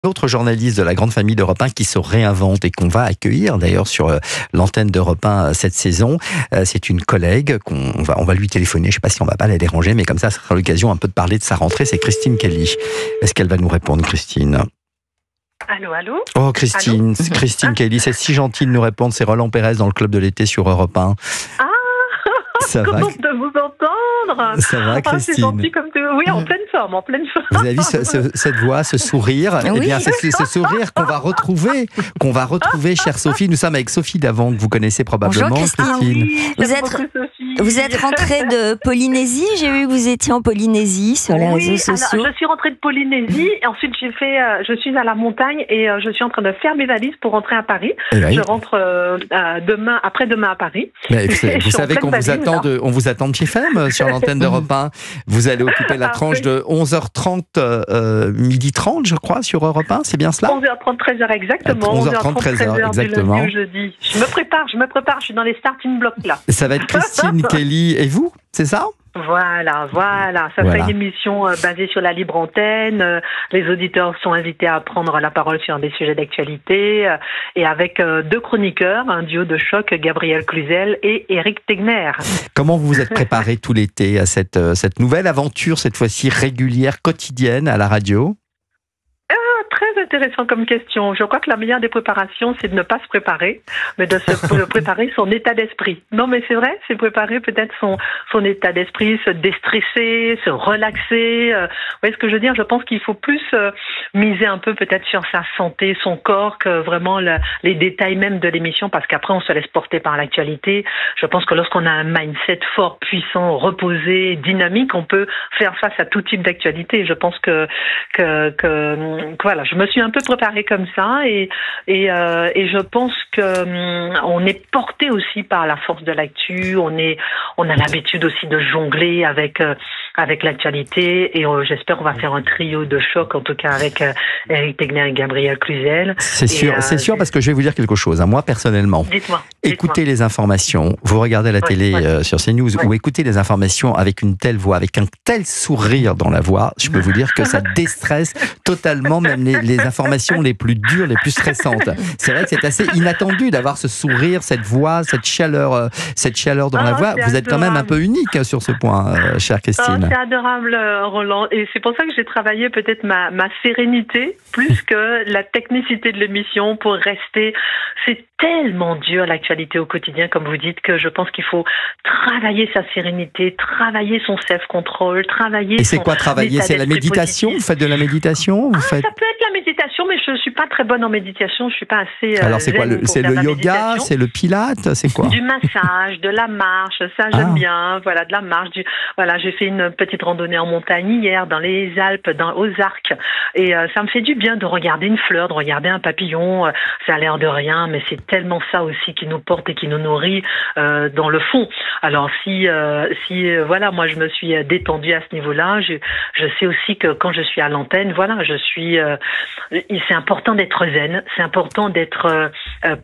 Autre journaliste de la grande famille d'Europe 1 qui se réinvente et qu'on va accueillir d'ailleurs sur l'antenne d'Europe 1 cette saison. C'est une collègue on va lui téléphoner. Je ne sais pas si on va pas la déranger, mais comme ça sera l'occasion un peu de parler de sa rentrée. C'est Christine Kelly. Est-ce qu'elle va nous répondre, Christine? Allô, allô? Oh, Christine, allô? c'est Christine Kelly. C'est si gentil de nous répondre. C'est Roland Pérez dans le Club de l'été sur Europe 1. Ah, ça va? contente de vous entendre. Ça va, Christine? C'est gentil comme tout. Oui, en pleine forme, en pleine forme. Vous avez vu cette voix, ce sourire? Oui. Eh bien, c'est ce sourire qu'on va retrouver, chère Sophie. Nous sommes avec Sophie Davant, que vous connaissez probablement. Bonjour, Christine. Vous êtes rentrée de Polynésie. J'ai vu que vous étiez en Polynésie sur les réseaux sociaux. Alors, je suis rentrée de Polynésie et ensuite je suis à la montagne et je suis en train de faire mes valises pour rentrer à Paris. Oui. Je rentre après-demain à Paris. Mais vous savez qu'on vous attend de pied ferme sur l'antenne d'Europe 1. Vous allez occuper la tranche de 11h30, 12h30, je crois, sur Europe 1. C'est bien cela? 11h30, 13h exactement. 11h30, 13h, exactement. Du lundi au jeudi. Je me prépare. Je suis dans les starting blocks là. Ça va être Christine Kelly et vous, c'est ça? Voilà. Ça sera une émission basée sur la libre antenne. Les auditeurs sont invités à prendre la parole sur des sujets d'actualité et avec deux chroniqueurs, un duo de choc, Gabriel Cluzel et Éric Tegner. Comment vous vous êtes préparé tout l'été à cette nouvelle aventure, cette fois-ci régulière, quotidienne à la radio? Très intéressant comme question. Je crois que la meilleure des préparations, c'est de ne pas se préparer, mais de préparer son état d'esprit. Non, mais c'est vrai, c'est préparer peut-être son état d'esprit, se déstresser, se relaxer. Vous voyez ce que je veux dire? Je pense qu'il faut plus miser un peu peut-être sur sa santé, son corps, que vraiment les détails même de l'émission, parce qu'après, on se laisse porter par l'actualité. Je pense que lorsqu'on a un mindset fort, puissant, reposé, dynamique, on peut faire face à tout type d'actualité. Je pense que voilà, je me suis un peu préparée comme ça et je pense que on est porté aussi par la force de l'actu. On a l'habitude aussi de jongler avec l'actualité et j'espère qu'on va faire un trio de choc, en tout cas avec Éric Tegner et Gabriel Cluzel. C'est sûr, parce que je vais vous dire quelque chose. Moi, personnellement, écoutez les informations, vous regardez la télé sur CNews ou écoutez les informations avec une telle voix, avec un tel sourire dans la voix, je peux vous dire que ça déstresse totalement même les informations les plus dures, les plus stressantes. C'est vrai que c'est assez inattendu d'avoir ce sourire, cette voix, cette chaleur dans la voix. Vous êtes quand même un peu unique sur ce point, chère Christine. C'est adorable, Roland. Et c'est pour ça que j'ai travaillé peut-être ma sérénité plus que la technicité de l'émission pour rester. C'est tellement dur l'actualité au quotidien, comme vous dites, que je pense qu'il faut travailler sa sérénité, travailler son self-control, travailler. Et c'est quoi travailler? C'est la méditation? Vous faites de la méditation? Ça peut être la méditation, mais je ne suis pas très bonne en méditation. Je ne suis pas assez. Alors c'est quoi? C'est le yoga? C'est le pilate? C'est quoi? Du massage, de la marche. Ça, j'aime bien. Voilà, de la marche. Voilà, j'ai fait une petite randonnée en montagne hier dans les Alpes, aux Arcs. Et ça me fait du bien de regarder une fleur, de regarder un papillon. Ça a l'air de rien, mais c'est tellement ça aussi qui nous porte et qui nous nourrit dans le fond. Alors si voilà, moi je me suis détendue à ce niveau-là. Je sais aussi que quand je suis à l'antenne, voilà, c'est important d'être zen, c'est important d'être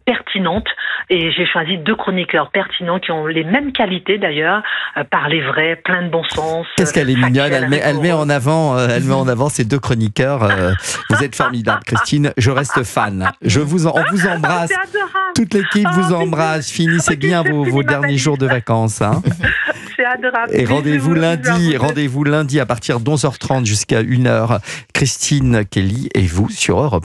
pertinente. Et j'ai choisi deux chroniqueurs pertinents qui ont les mêmes qualités d'ailleurs, parler vrai, plein de bon sens. Qu'est-ce qu'elle est mignonne, elle met en avant ces deux chroniqueurs. Vous êtes formidable, Christine. Je reste fan. On vous embrasse. Toute l'équipe vous embrasse. Finissez bien vos derniers jours de vacances. Hein. C'est adorable. Et rendez-vous lundi à partir d'11h30 jusqu'à 1h. Christine Kelly et vous sur Europe 1.